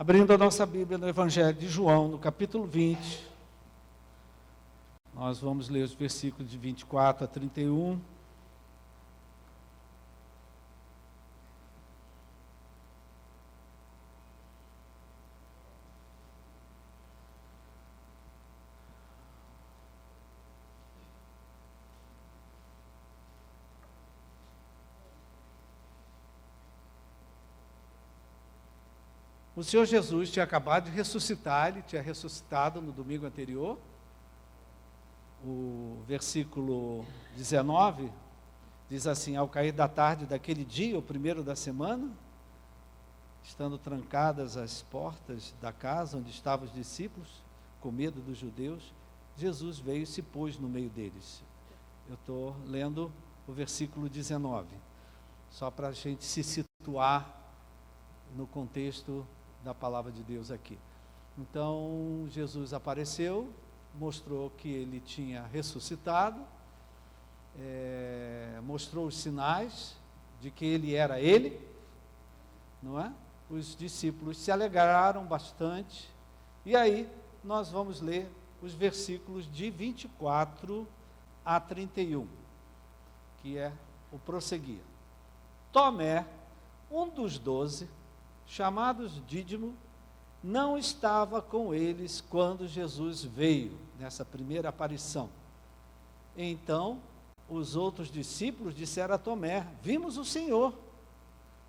Abrindo a nossa Bíblia no Evangelho de João, no capítulo 20, nós vamos ler os versículos de 24 a 31. O Senhor Jesus tinha acabado de ressuscitar, ele tinha ressuscitado no domingo anterior. O versículo 19 diz assim: ao cair da tarde daquele dia, o primeiro da semana, estando trancadas as portas da casa onde estavam os discípulos, com medo dos judeus, Jesus veio e se pôs no meio deles. Eu estou lendo o versículo 19, só para a gente se situar no contexto da palavra de Deus aqui. Então, Jesus apareceu, mostrou que ele tinha ressuscitado, mostrou os sinais de que ele era ele, não é? Os discípulos se alegraram bastante, e aí nós vamos ler os versículos de 24 a 31, que é o prosseguir. Tomé, um dos 12, chamados Dídimo, não estava com eles quando Jesus veio, nessa primeira aparição. Então, os outros discípulos disseram a Tomé: vimos o Senhor.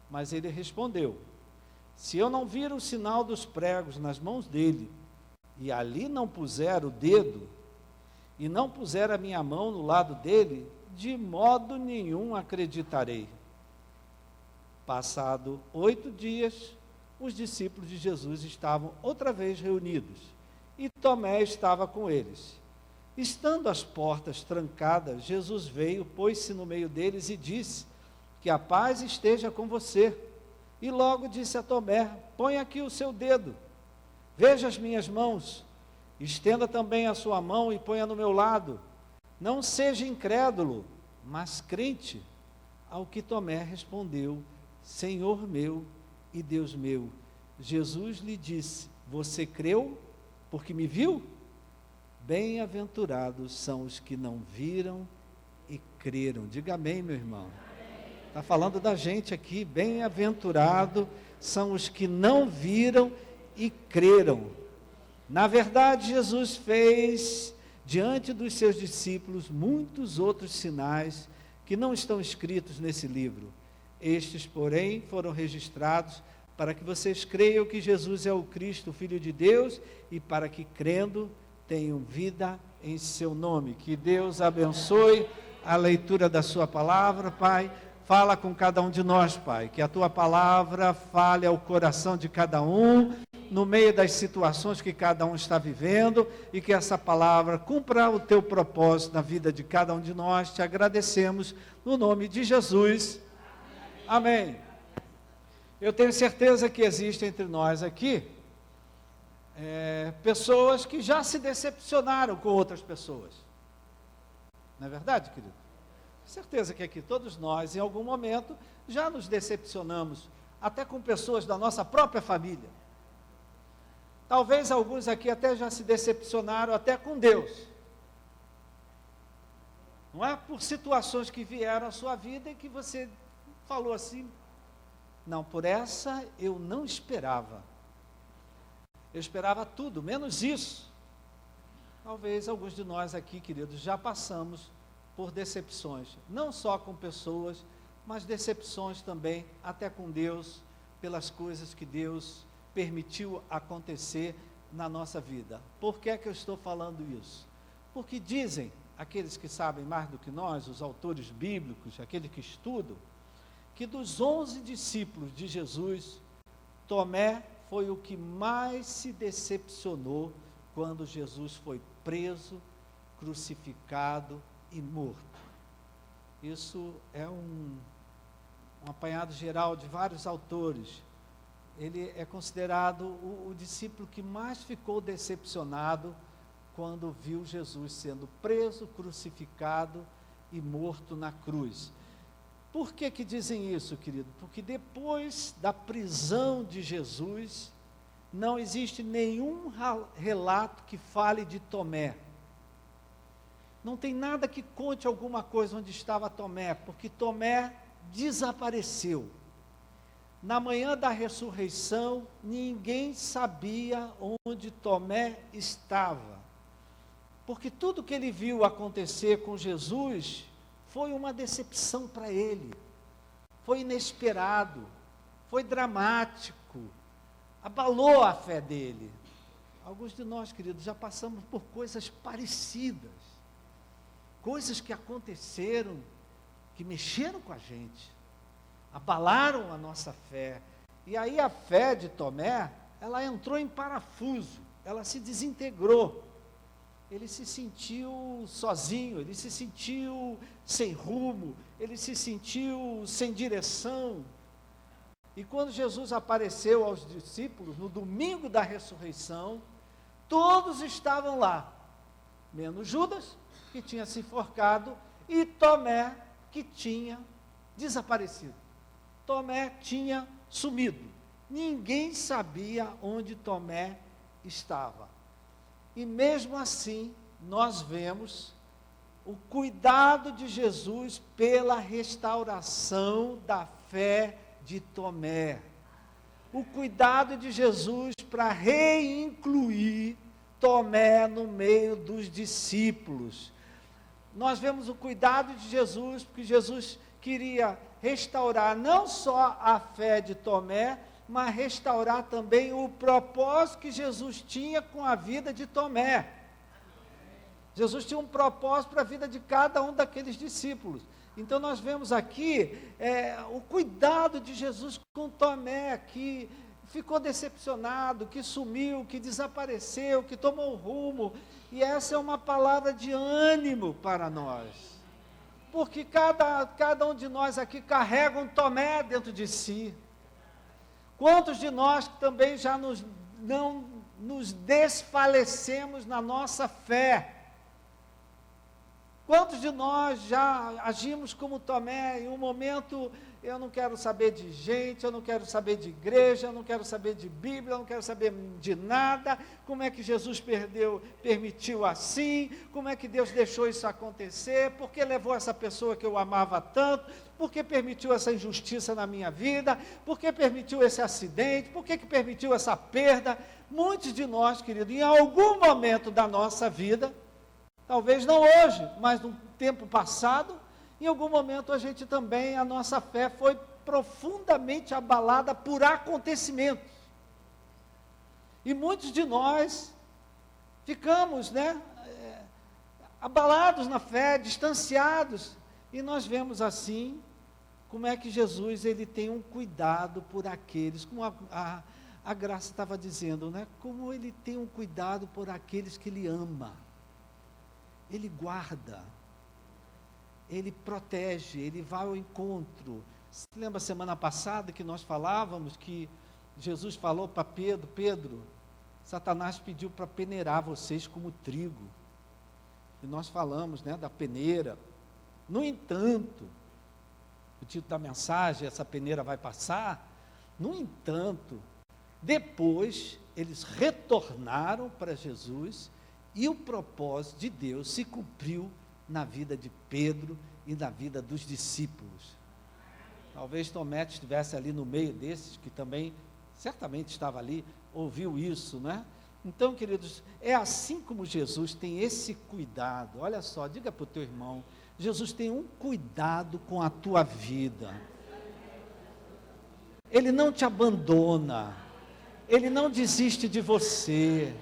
Mas ele respondeu: se eu não vir o sinal dos pregos nas mãos dele, e ali não puser o dedo, e não puser a minha mão no lado dele, de modo nenhum acreditarei. Passado 8 dias, os discípulos de Jesus estavam outra vez reunidos, e Tomé estava com eles. Estando as portas trancadas, Jesus veio, pôs-se no meio deles e disse: que a paz esteja com você. E logo disse a Tomé: põe aqui o seu dedo, veja as minhas mãos, estenda também a sua mão e ponha no meu lado. Não seja incrédulo, mas crente. Ao que Tomé respondeu: Senhor meu e Deus meu. Jesus lhe disse: você creu porque me viu? Bem-aventurados são os que não viram e creram. Diga amém, meu irmão. Está falando da gente aqui. Bem-aventurado são os que não viram e creram. Na verdade, Jesus fez diante dos seus discípulos muitos outros sinais que não estão escritos nesse livro. Estes, porém, foram registrados para que vocês creiam que Jesus é o Cristo, o Filho de Deus, e para que, crendo, tenham vida em seu nome. Que Deus abençoe a leitura da sua palavra, Pai. Fala com cada um de nós, Pai, que a tua palavra fale ao coração de cada um, no meio das situações que cada um está vivendo, e que essa palavra cumpra o teu propósito na vida de cada um de nós. Te agradecemos no nome de Jesus. Amém. Eu tenho certeza que existe entre nós aqui pessoas que já se decepcionaram com outras pessoas. Não é verdade, querido? Certeza que aqui todos nós, em algum momento, já nos decepcionamos, até com pessoas da nossa própria família. Talvez alguns aqui até já se decepcionaram até com Deus. Não é? Por situações que vieram à sua vida e que você falou assim: não, por essa eu não esperava. Eu esperava tudo, menos isso. Talvez alguns de nós aqui, queridos, já passamos por decepções, não só com pessoas, mas decepções também, até com Deus, pelas coisas que Deus permitiu acontecer na nossa vida. Por que é que eu estou falando isso? Porque dizem aqueles que sabem mais do que nós, os autores bíblicos, aqueles que estudam, que dos 11 discípulos de Jesus, Tomé foi o que mais se decepcionou quando Jesus foi preso, crucificado e morto. Isso é um apanhado geral de vários autores. Ele é considerado o discípulo que mais ficou decepcionado quando viu Jesus sendo preso, crucificado e morto na cruz. Por que dizem isso, querido? Porque depois da prisão de Jesus, não existe nenhum relato que fale de Tomé. Não tem nada que conte alguma coisa onde estava Tomé, porque Tomé desapareceu. Na manhã da ressurreição, ninguém sabia onde Tomé estava, porque tudo que ele viu acontecer com Jesus foi uma decepção para ele, foi inesperado, foi dramático, abalou a fé dele. Alguns de nós, queridos, já passamos por coisas parecidas, coisas que aconteceram, que mexeram com a gente, abalaram a nossa fé. E aí a fé de Tomé, ela entrou em parafuso, ela se desintegrou. Ele se sentiu sozinho, ele se sentiu sem rumo, ele se sentiu sem direção. E quando Jesus apareceu aos discípulos, no domingo da ressurreição, todos estavam lá, menos Judas, que tinha se enforcado, e Tomé, que tinha desaparecido. Tomé tinha sumido. Ninguém sabia onde Tomé estava. E mesmo assim, nós vemos o cuidado de Jesus pela restauração da fé de Tomé. O cuidado de Jesus para reincluir Tomé no meio dos discípulos. Nós vemos o cuidado de Jesus, porque Jesus queria restaurar não só a fé de Tomé, mas restaurar também o propósito que Jesus tinha com a vida de Tomé. Jesus tinha um propósito para a vida de cada um daqueles discípulos. Então nós vemos aqui o cuidado de Jesus com Tomé, que ficou decepcionado, que sumiu, que desapareceu, que tomou rumo. E essa é uma palavra de ânimo para nós. Porque cada um de nós aqui carrega um Tomé dentro de si. Quantos de nós também já não nos desfalecemos na nossa fé? Quantos de nós já agimos como Tomé, em um momento, eu não quero saber de gente, eu não quero saber de igreja, eu não quero saber de Bíblia, eu não quero saber de nada, como é que Jesus permitiu assim, como é que Deus deixou isso acontecer, por que levou essa pessoa que eu amava tanto, por que permitiu essa injustiça na minha vida, por que permitiu esse acidente, por que permitiu essa perda? Muitos de nós, querido, em algum momento da nossa vida, talvez não hoje, mas no tempo passado, em algum momento a nossa fé foi profundamente abalada por acontecimentos. E muitos de nós ficamos, abalados na fé, distanciados. E nós vemos assim, como é que Jesus, ele tem um cuidado por aqueles, como a Graça estava dizendo, como ele tem um cuidado por aqueles que ele ama. Ele guarda, ele protege, ele vai ao encontro. Você lembra semana passada que nós falávamos que Jesus falou para Pedro, Pedro, Satanás pediu para peneirar vocês como trigo. E nós falamos, da peneira. No entanto, o título da mensagem, essa peneira vai passar. No entanto, depois eles retornaram para Jesus e o propósito de Deus se cumpriu na vida de Pedro e na vida dos discípulos. Talvez Tomé estivesse ali no meio desses, que também certamente estava ali, ouviu isso, Então, queridos, é assim como Jesus tem esse cuidado. Olha só, diga para o teu irmão, Jesus tem um cuidado com a tua vida. Ele não te abandona, Ele não desiste de você.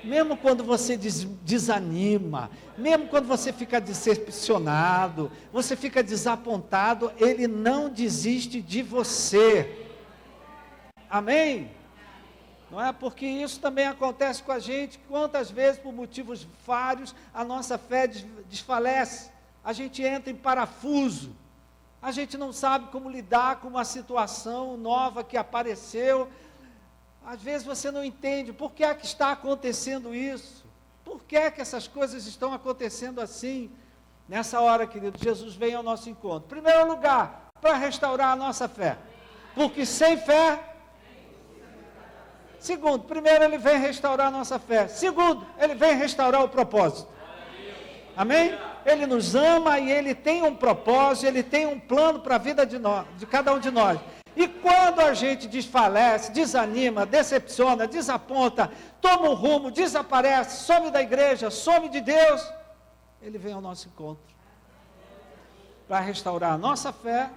Mesmo quando você desanima, mesmo quando você fica decepcionado, você fica desapontado, Ele não desiste de você. Amém? Não é? Porque isso também acontece com a gente. Quantas vezes, por motivos vários, a nossa fé desfalece, a gente entra em parafuso, a gente não sabe como lidar com uma situação nova que apareceu. Às vezes você não entende por que é que está acontecendo isso, por que é que essas coisas estão acontecendo assim. Nessa hora, querido, Jesus vem ao nosso encontro. Em primeiro lugar, para restaurar a nossa fé, porque sem fé Segundo, primeiro, ele vem restaurar a nossa fé. Segundo, ele vem restaurar o propósito. Amém? Ele nos ama e ele tem um propósito, ele tem um plano para a vida de cada um de nós. E quando a gente desfalece, desanima, decepciona, desaponta, toma um rumo, desaparece, some da igreja, some de Deus, ele vem ao nosso encontro para restaurar a nossa fé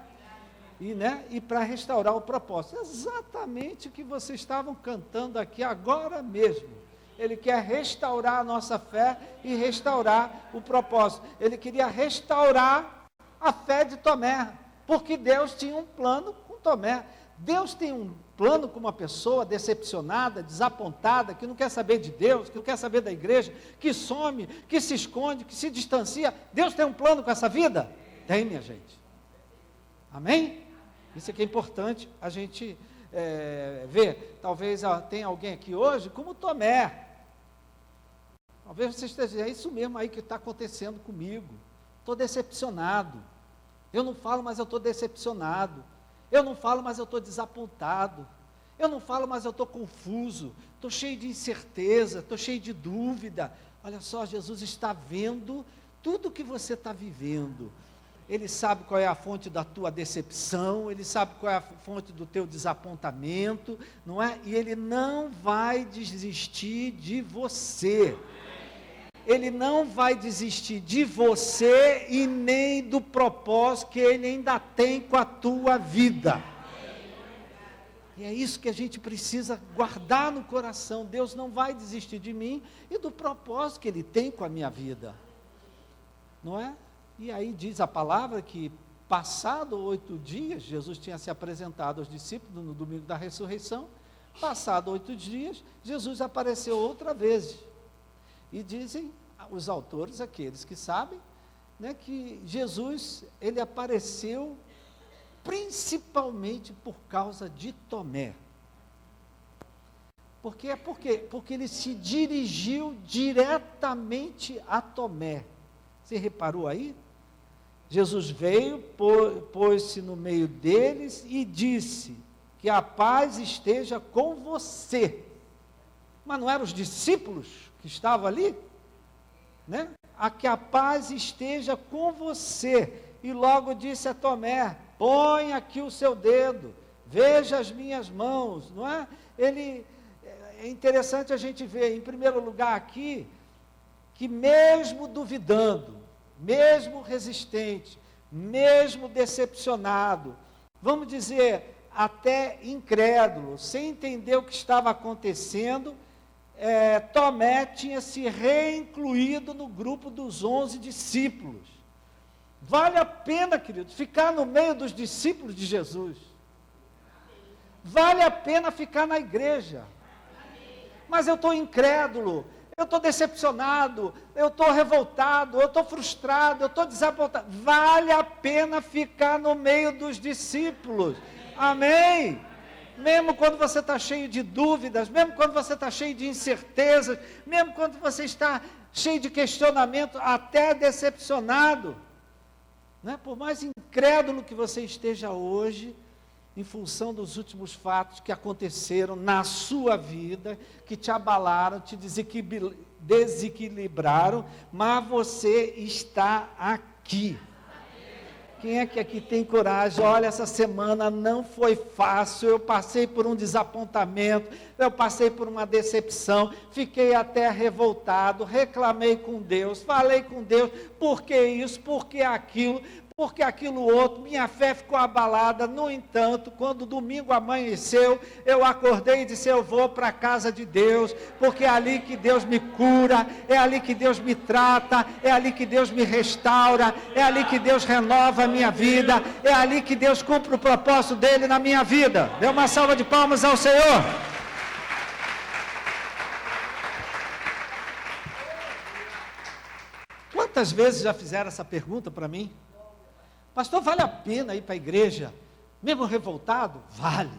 e para restaurar o propósito. Exatamente o que vocês estavam cantando aqui agora mesmo. Ele quer restaurar a nossa fé e restaurar o propósito. Ele queria restaurar a fé de Tomé, porque Deus tinha um plano com Tomé. Deus tem um plano com uma pessoa decepcionada, desapontada, que não quer saber de Deus, que não quer saber da igreja, que some, que se esconde, que se distancia. Deus tem um plano com essa vida? Tem, minha gente. Amém? Isso aqui é importante a gente ver. Talvez tenha alguém aqui hoje como Tomé. Talvez você esteja dizendo, é isso mesmo aí que está acontecendo comigo. Estou decepcionado. Eu não falo, mas eu estou decepcionado. Eu não falo, mas eu estou desapontado. Eu não falo, mas eu estou confuso. Estou cheio de incerteza, estou cheio de dúvida. Olha só, Jesus está vendo tudo o que você está vivendo. Ele sabe qual é a fonte da tua decepção, Ele sabe qual é a fonte do teu desapontamento, não é? E Ele não vai desistir de você. Ele não vai desistir de você e nem do propósito que Ele ainda tem com a tua vida. E é isso que a gente precisa guardar no coração. Deus não vai desistir de mim e do propósito que Ele tem com a minha vida. Não é? E aí diz a palavra que, passado 8 dias, Jesus tinha se apresentado aos discípulos no domingo da ressurreição. Passado 8 dias, Jesus apareceu outra vez. E dizem os autores, aqueles que sabem, né, que Jesus, ele apareceu principalmente por causa de Tomé. Por quê? Porque ele se dirigiu diretamente a Tomé. Você reparou aí? Jesus veio, pôs-se no meio deles e disse que a paz esteja com você. Mas não eram os discípulos que estavam ali? Né? Que a paz esteja com você. E logo disse a Tomé, põe aqui o seu dedo, veja as minhas mãos, não é? É interessante a gente ver, em primeiro lugar aqui, que mesmo duvidando, mesmo resistente, mesmo decepcionado, vamos dizer, até incrédulo, sem entender o que estava acontecendo, Tomé tinha se reincluído no grupo dos 11 discípulos. Vale a pena, queridos, ficar no meio dos discípulos de Jesus. Vale a pena ficar na igreja. Mas eu estou incrédulo, eu estou decepcionado, eu estou revoltado, eu estou frustrado, eu estou desapontado. Vale a pena ficar no meio dos discípulos. Amém? Mesmo quando você está cheio de dúvidas, mesmo quando você está cheio de incertezas, mesmo quando você está cheio de questionamento, até decepcionado, né? Por mais incrédulo que você esteja hoje, em função dos últimos fatos que aconteceram na sua vida, que te abalaram, te desequilibraram, mas você está aqui. Quem é que aqui tem coragem? Olha, essa semana não foi fácil, eu passei por um desapontamento, eu passei por uma decepção, fiquei até revoltado, reclamei com Deus, falei com Deus, por que isso, por que aquilo, porque aquilo outro, minha fé ficou abalada. No entanto, quando o domingo amanheceu, eu acordei e disse, eu vou para a casa de Deus, porque é ali que Deus me cura, é ali que Deus me trata, é ali que Deus me restaura, é ali que Deus renova a minha vida, é ali que Deus cumpre o propósito dele na minha vida. Dê uma salva de palmas ao Senhor. Quantas vezes já fizeram essa pergunta para mim? Pastor, vale a pena ir para a igreja, mesmo revoltado? Vale.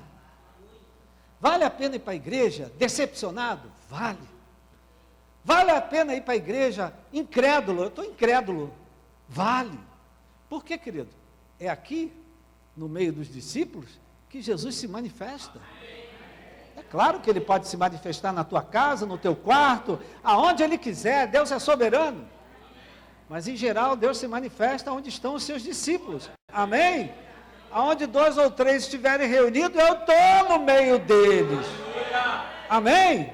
Vale a pena ir para a igreja decepcionado? Vale. Vale a pena ir para a igreja incrédulo? Eu estou incrédulo. Vale. Por quê, querido? É aqui, no meio dos discípulos, que Jesus se manifesta. É claro que Ele pode se manifestar na tua casa, no teu quarto, aonde Ele quiser. Deus é soberano. Mas, em geral, Deus se manifesta onde estão os seus discípulos. Amém? Aonde 2 ou 3 estiverem reunidos, eu estou no meio deles. Amém?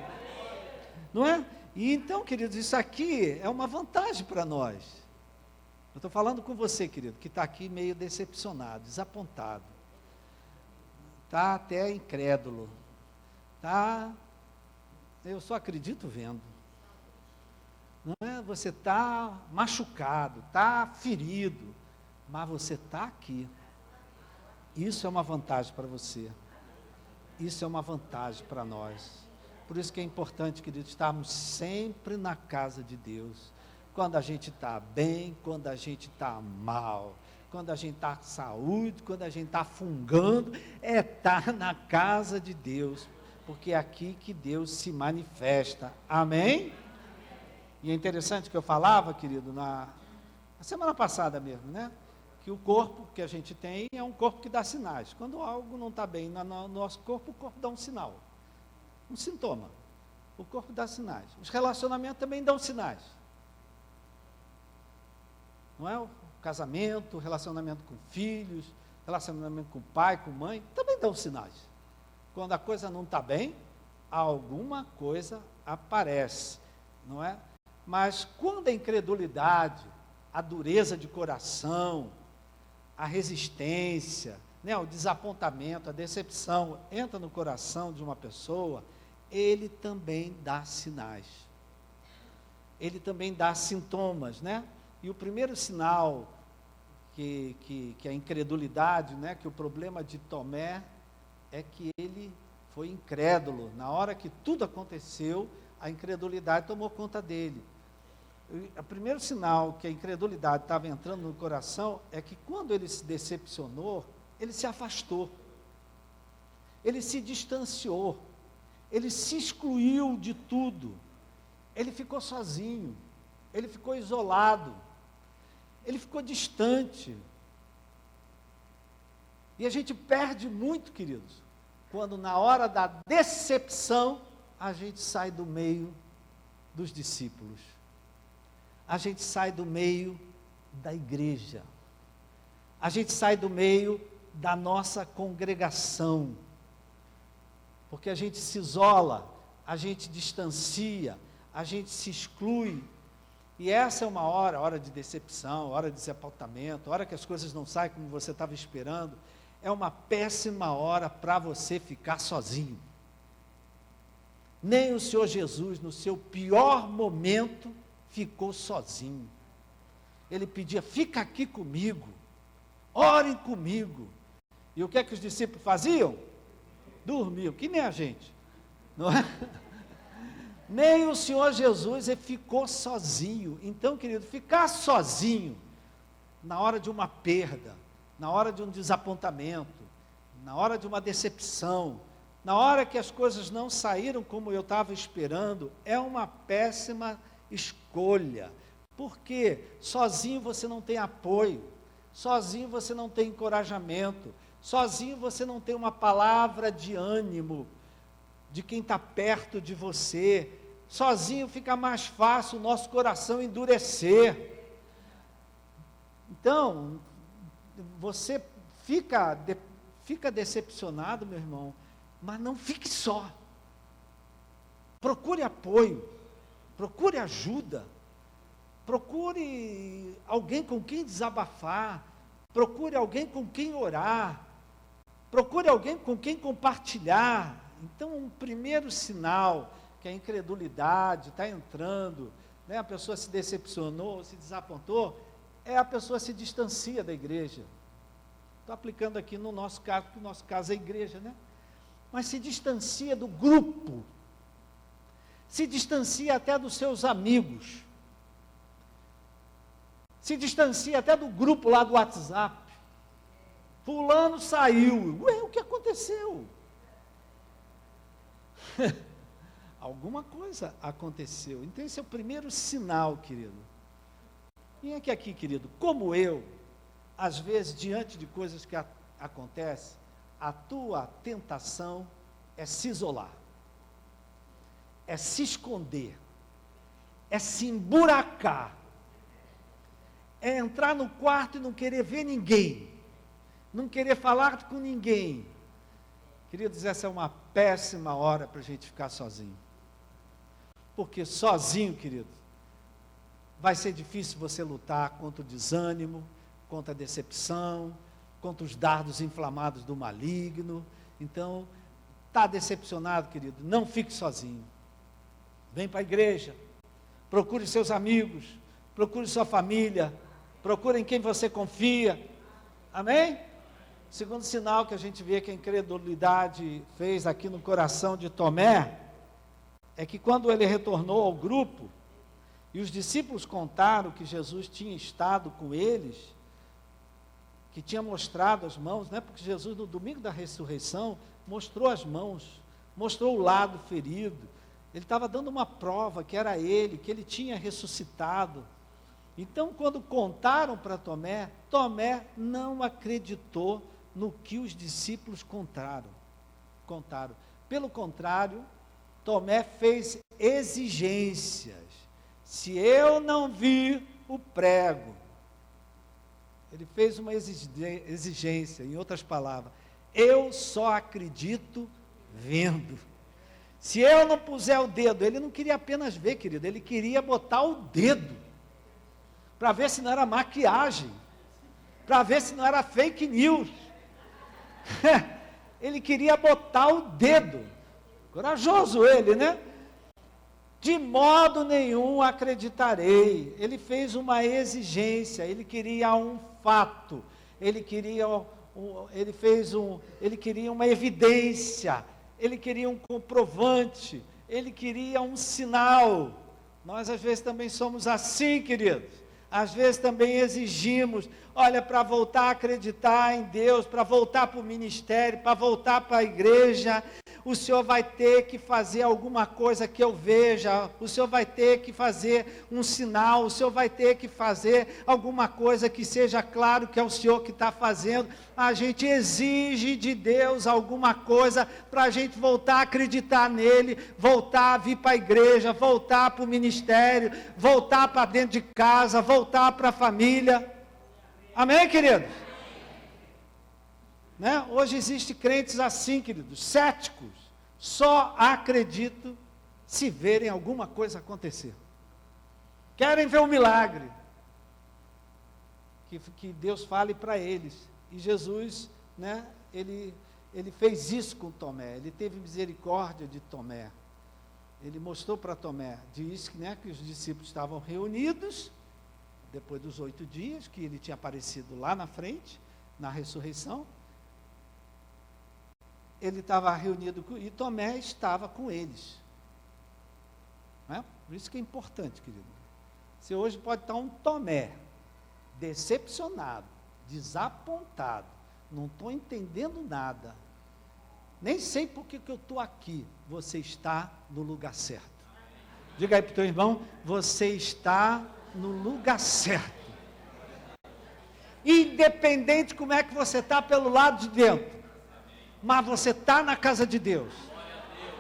Não é? E então, queridos, isso aqui é uma vantagem para nós. Eu estou falando com você, querido, que está aqui meio decepcionado, desapontado. Está até incrédulo. Eu só acredito vendo. Não é? Você está machucado, está ferido, mas você está aqui. Isso é uma vantagem para você. Isso é uma vantagem para nós. Por isso que é importante, querido, estarmos sempre na casa de Deus. Quando a gente está bem, quando a gente está mal, quando a gente está com saúde, quando a gente está fungando, é estar na casa de Deus. Porque é aqui que Deus se manifesta. Amém? E é interessante que eu falava, querido, na semana passada mesmo, né? Que o corpo que a gente tem é um corpo que dá sinais. Quando algo não está bem no nosso corpo, o corpo dá um sinal, um sintoma. O corpo dá sinais. Os relacionamentos também dão sinais. Não é? O casamento, o relacionamento com filhos, relacionamento com pai, com mãe, também dão sinais. Quando a coisa não está bem, alguma coisa aparece, não é? Mas quando a incredulidade, a dureza de coração, a resistência, né, o desapontamento, a decepção entra no coração de uma pessoa, ele também dá sinais. Ele também dá sintomas, né? E o primeiro sinal que a incredulidade, né, que o problema de Tomé é que ele foi incrédulo. Na hora que tudo aconteceu, a incredulidade tomou conta dele. O primeiro sinal que a incredulidade estava entrando no coração é que quando ele se decepcionou, ele se afastou, ele se distanciou, ele se excluiu de tudo, ele ficou sozinho, ele ficou isolado, ele ficou distante. E a gente perde muito, queridos, quando na hora da decepção, a gente sai do meio dos discípulos. A gente sai do meio da igreja. A gente sai do meio da nossa congregação. Porque a gente se isola, a gente distancia, a gente se exclui. E essa é uma hora de decepção, hora de desapontamento, hora que as coisas não saem como você estava esperando. É uma péssima hora para você ficar sozinho. Nem o Senhor Jesus, no seu pior momento, ficou sozinho. Ele pedia, fica aqui comigo, orem comigo. E o que é que os discípulos faziam? Dormiam, que nem a gente, não é? Nem o Senhor Jesus, ele ficou sozinho. Então, querido, ficar sozinho, na hora de uma perda, na hora de um desapontamento, na hora de uma decepção, na hora que as coisas não saíram como eu estava esperando, é uma péssima escolha, porque sozinho você não tem apoio, sozinho você não tem encorajamento, sozinho você não tem uma palavra de ânimo de quem está perto de você, sozinho fica mais fácil o nosso coração endurecer. Então, você fica decepcionado, meu irmão, mas não fique só. Procure apoio, procure ajuda, procure alguém com quem desabafar, procure alguém com quem orar, procure alguém com quem compartilhar. Então, um primeiro sinal que a incredulidade está entrando, né, a pessoa se decepcionou, se desapontou, é a pessoa se distancia da igreja. Estou aplicando aqui no nosso caso, porque o nosso caso é a igreja, né? Mas se distancia do grupo, se distancia até dos seus amigos, se distancia até do grupo lá do WhatsApp. Fulano saiu, ué, o que aconteceu? Alguma coisa aconteceu. Então esse é o primeiro sinal, querido. E é que aqui, querido, como eu, às vezes, diante de coisas que acontecem, a tua tentação é se isolar, é se esconder, é se emburacar, é entrar no quarto e não querer ver ninguém, não querer falar com ninguém. Queridos, essa é uma péssima hora para a gente ficar sozinho. Porque sozinho, querido, vai ser difícil você lutar contra o desânimo, contra a decepção, contra os dardos inflamados do maligno. Então, está decepcionado, querido, não fique sozinho. Vem para a igreja, procure seus amigos, procure sua família, procure em quem você confia. Amém? O segundo sinal que a gente vê que a incredulidade fez aqui no coração de Tomé, é que quando ele retornou ao grupo, e os discípulos contaram que Jesus tinha estado com eles, que tinha mostrado as mãos, né? Porque Jesus no domingo da ressurreição, mostrou as mãos, mostrou o lado ferido, ele estava dando uma prova que era ele, que ele tinha ressuscitado. Então quando contaram para Tomé, Tomé não acreditou no que os discípulos contaram. Pelo contrário, Tomé fez exigências. Se eu não vir o prego, ele fez uma exigência, em outras palavras, eu só acredito vendo. Se eu não puser o dedo, ele não queria apenas ver, querido, ele queria botar o dedo, para ver se não era maquiagem, para ver se não era fake news. Ele queria botar o dedo. Corajoso ele, né? De modo nenhum acreditarei. Ele fez uma exigência, ele queria um fato, ele queria uma evidência, ele queria um comprovante, ele queria um sinal. Nós às vezes também somos assim, queridos. Às vezes também exigimos, olha, para voltar a acreditar em Deus, para voltar para o ministério, para voltar para a igreja, o Senhor vai ter que fazer alguma coisa que eu veja, o Senhor vai ter que fazer um sinal, o Senhor vai ter que fazer alguma coisa que seja claro que é o Senhor que está fazendo. A gente exige de Deus alguma coisa para a gente voltar a acreditar nele, voltar a vir para a igreja, voltar para o ministério, voltar para dentro de casa, voltar para a família. Amém, queridos? Né? Hoje existem crentes assim, queridos, céticos, só acreditam se verem alguma coisa acontecer. Querem ver um milagre, que Deus fale para eles. E Jesus, né, ele fez isso com Tomé, ele teve misericórdia de Tomé. Ele mostrou para Tomé, diz que, né, que os discípulos estavam reunidos, depois dos 8 dias, que ele tinha aparecido lá na frente, na ressurreição. Ele estava reunido e Tomé estava com eles. Não é? Por isso que é importante, querido. Você hoje pode estar um Tomé, decepcionado, desapontado, não estou entendendo nada, nem sei por que eu estou aqui. Você está no lugar certo. Diga aí para o teu irmão, você está no lugar certo. Independente como é que você está pelo lado de dentro, mas você está na casa de Deus.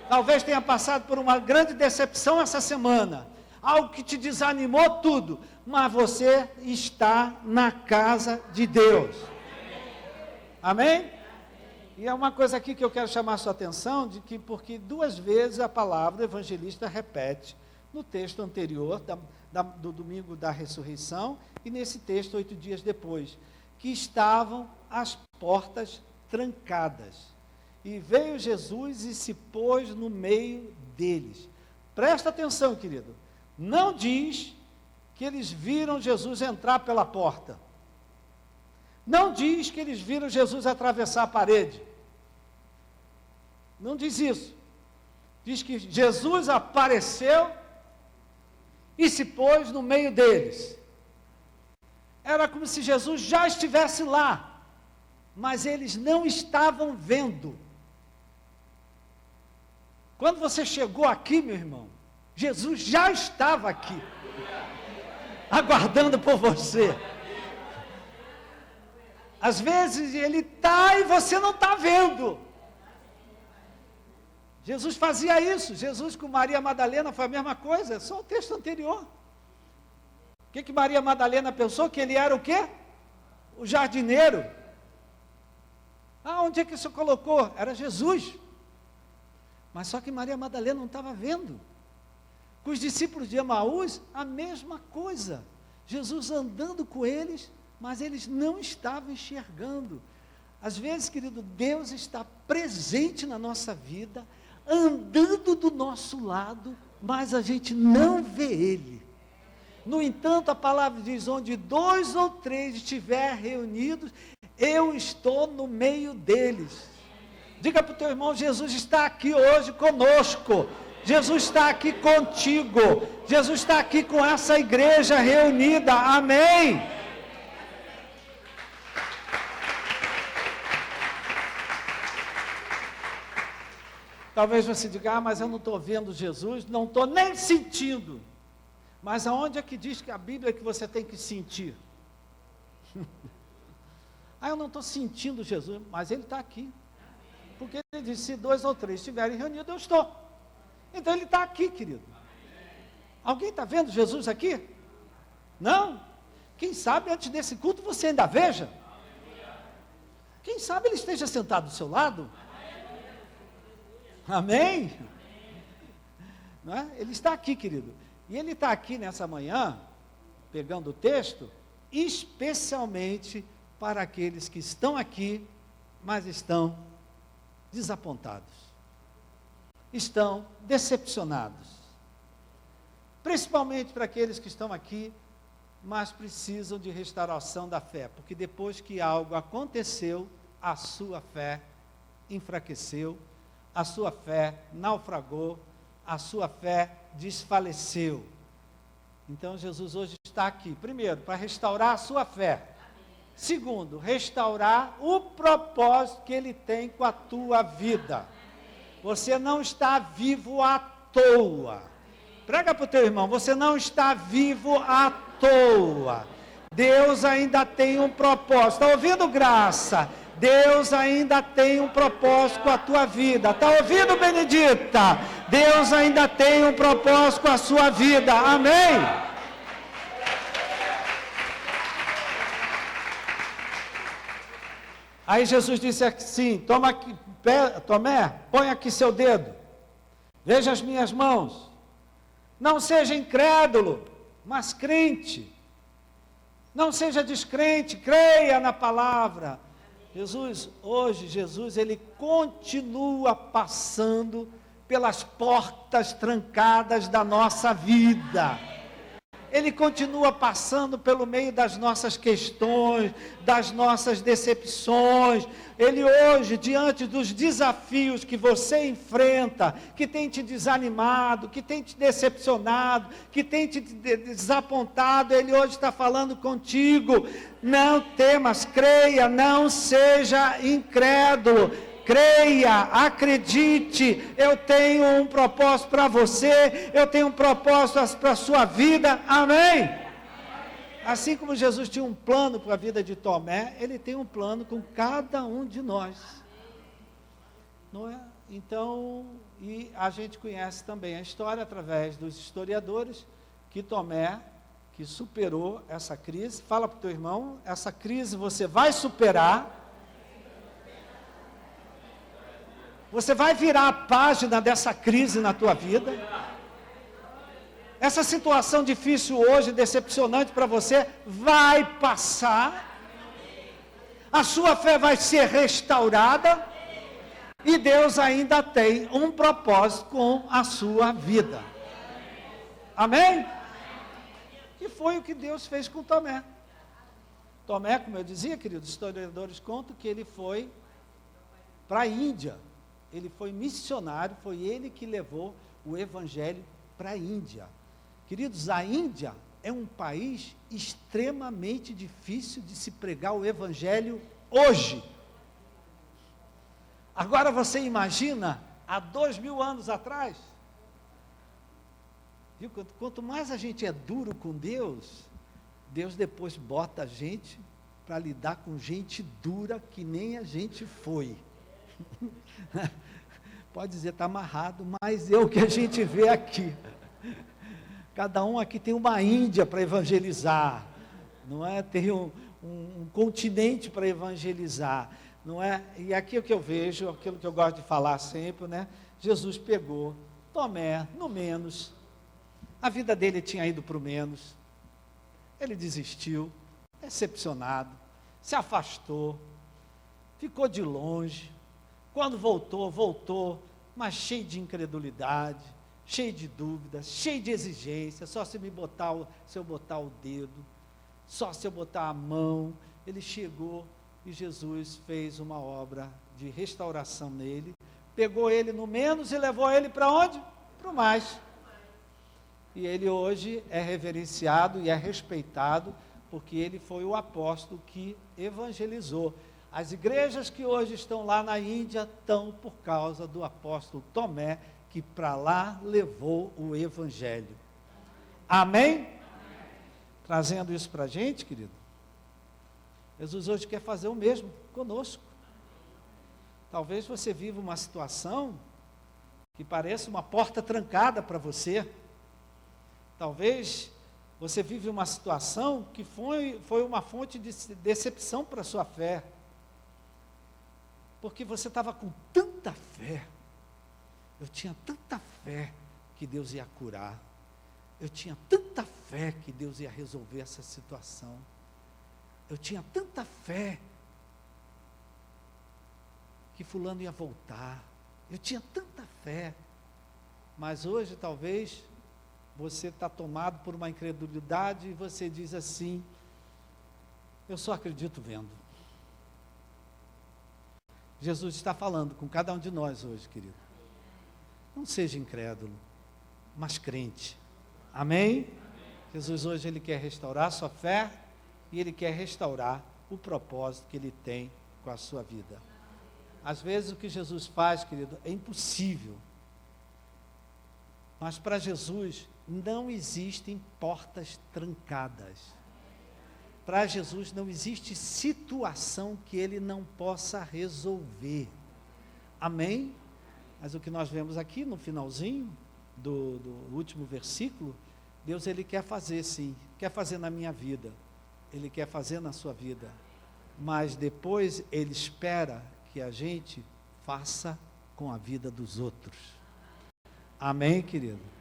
Talvez tenha passado por uma grande decepção essa semana, algo que te desanimou tudo, mas você está na casa de Deus. Amém? E é uma coisa aqui que eu quero chamar a sua atenção, porque 2 vezes a palavra do evangelista repete, no texto anterior, do domingo da ressurreição, e nesse texto 8 dias depois, que estavam as portas trancadas. E veio Jesus e se pôs no meio deles. Presta atenção, querido. Não diz que eles viram Jesus entrar pela porta. Não diz que eles viram Jesus atravessar a parede. Não diz isso. Diz que Jesus apareceu e se pôs no meio deles. Era como se Jesus já estivesse lá, mas eles não estavam vendo. Quando você chegou aqui, meu irmão, Jesus já estava aqui, aguardando por você. Às vezes ele está e você não está vendo. Jesus fazia isso. Jesus com Maria Madalena foi a mesma coisa, só o texto anterior. O que Maria Madalena pensou? Que ele era o quê? O jardineiro. Onde é que isso colocou? Era Jesus. Mas só que Maria Madalena não estava vendo. Com os discípulos de Emaús, a mesma coisa. Jesus andando com eles, mas eles não estavam enxergando. Às vezes, querido, Deus está presente na nossa vida, andando do nosso lado, mas a gente não vê Ele. No entanto, a palavra diz, onde 2 ou 3 estiverem reunidos, eu estou no meio deles. Diga para o teu irmão, Jesus está aqui hoje conosco. Jesus está aqui contigo. Jesus está aqui com essa igreja reunida. Amém. Talvez você diga, mas eu não estou vendo Jesus, não estou nem sentindo. Mas aonde é que diz que a Bíblia é que você tem que sentir? Eu não estou sentindo Jesus, mas Ele está aqui. Porque Ele disse, se 2 ou 3 estiverem reunidos, eu estou. Então Ele está aqui, querido. Alguém está vendo Jesus aqui? Não? Quem sabe antes desse culto você ainda veja? Quem sabe Ele esteja sentado do seu lado? Amém? Não é? Ele está aqui, querido. E Ele está aqui nessa manhã, pegando o texto, especialmente para aqueles que estão aqui, mas estão desapontados. Estão decepcionados. Principalmente para aqueles que estão aqui, mas precisam de restauração da fé. Porque depois que algo aconteceu, a sua fé enfraqueceu, a sua fé naufragou, a sua fé desfaleceu. Então Jesus hoje está aqui, primeiro, para restaurar a sua fé. Segundo, restaurar o propósito que Ele tem com a tua vida. Você não está vivo à toa. Prega para o teu irmão, você não está vivo à toa. Deus ainda tem um propósito. Está ouvindo, Graça? Deus ainda tem um propósito com a tua vida. Está ouvindo, Benedita? Deus ainda tem um propósito com a sua vida. Amém? Aí Jesus disse assim, Tomé, põe aqui seu dedo. Veja as minhas mãos. Não seja incrédulo, mas crente. Não seja descrente, creia na palavra. Jesus, Ele continua passando pelas portas trancadas da nossa vida. Ele continua passando pelo meio das nossas questões, das nossas decepções. Ele hoje, diante dos desafios que você enfrenta, que tem te desanimado, que tem te decepcionado, que tem te desapontado, Ele hoje está falando contigo. Não temas, creia, não seja incrédulo. Creia, acredite, eu tenho um propósito para você, eu tenho um propósito para a sua vida, amém? Assim como Jesus tinha um plano para a vida de Tomé, Ele tem um plano com cada um de nós, não é? Então, e a gente conhece também a história através dos historiadores, que Tomé, que superou essa crise, fala para o teu irmão, essa crise você vai superar. Você vai virar a página dessa crise na tua vida. Essa situação difícil hoje, decepcionante para você, vai passar. A sua fé vai ser restaurada. E Deus ainda tem um propósito com a sua vida. Amém? E foi o que Deus fez com Tomé. Tomé, como eu dizia, queridos historiadores contam que ele foi para a Índia. Ele foi missionário, foi ele que levou o evangelho para a Índia. Queridos, a Índia é um país extremamente difícil de se pregar o evangelho hoje. Agora você imagina, há 2000 anos atrás, viu? Quanto mais a gente é duro com Deus, Deus depois bota a gente para lidar com gente dura que nem a gente foi. pode dizer, está amarrado, mas é o que a gente vê aqui. Cada um aqui tem uma Índia para evangelizar, não é? Tem um continente para evangelizar, não é? E aqui é o que eu vejo, aquilo que eu gosto de falar sempre, né? Jesus pegou Tomé no menos, a vida dele tinha ido para o menos, ele desistiu, decepcionado, se afastou, ficou de longe, quando voltou, mas cheio de incredulidade, cheio de dúvidas, cheio de exigência, só se eu botar o dedo, só se eu botar a mão. Ele chegou e Jesus fez uma obra de restauração nele, pegou ele no menos e levou ele para onde? Para o mais. E ele hoje é reverenciado e é respeitado, porque ele foi o apóstolo que evangelizou. As igrejas que hoje estão lá na Índia estão por causa do apóstolo Tomé, que para lá levou o evangelho. Amém? Amém. Trazendo isso para a gente, querido, Jesus hoje quer fazer o mesmo conosco. Talvez você viva uma situação que pareça uma porta trancada para você. Talvez você vive uma situação que foi uma fonte de decepção para a sua fé. Porque você estava com tanta fé. Eu tinha tanta fé que Deus ia curar. Eu tinha tanta fé que Deus ia resolver essa situação. Eu tinha tanta fé que fulano ia voltar. Eu tinha tanta fé. Mas hoje talvez você está tomado por uma incredulidade e você diz assim: eu só acredito vendo. Jesus está falando com cada um de nós hoje, querido. Não seja incrédulo, mas crente. Amém? Amém? Jesus hoje ele quer restaurar a sua fé e ele quer restaurar o propósito que ele tem com a sua vida. Às vezes o que Jesus faz, querido, é impossível. Mas para Jesus não existem portas trancadas. Para Jesus não existe situação que ele não possa resolver. Amém? Mas o que nós vemos aqui no finalzinho do último versículo, Deus ele quer fazer sim, quer fazer na minha vida, ele quer fazer na sua vida, mas depois ele espera que a gente faça com a vida dos outros. Amém, querido?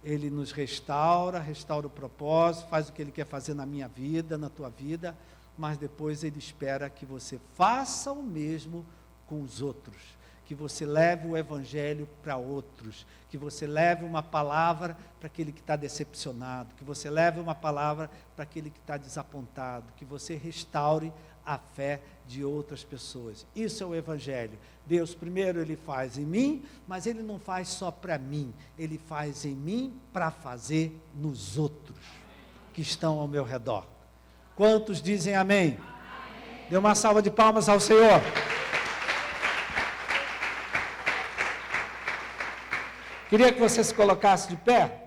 Ele nos restaura o propósito, faz o que ele quer fazer na minha vida, na tua vida, mas depois ele espera que você faça o mesmo com os outros, que você leve o evangelho para outros, que você leve uma palavra para aquele que está decepcionado, que você leve uma palavra para aquele que está desapontado, que você restaure a fé de outras pessoas. Isso é o evangelho. Deus primeiro ele faz em mim, mas ele não faz só para mim, ele faz em mim para fazer nos outros que estão ao meu redor. Quantos dizem amém? Amém. Dê uma salva de palmas ao Senhor. Queria que você se colocasse de pé.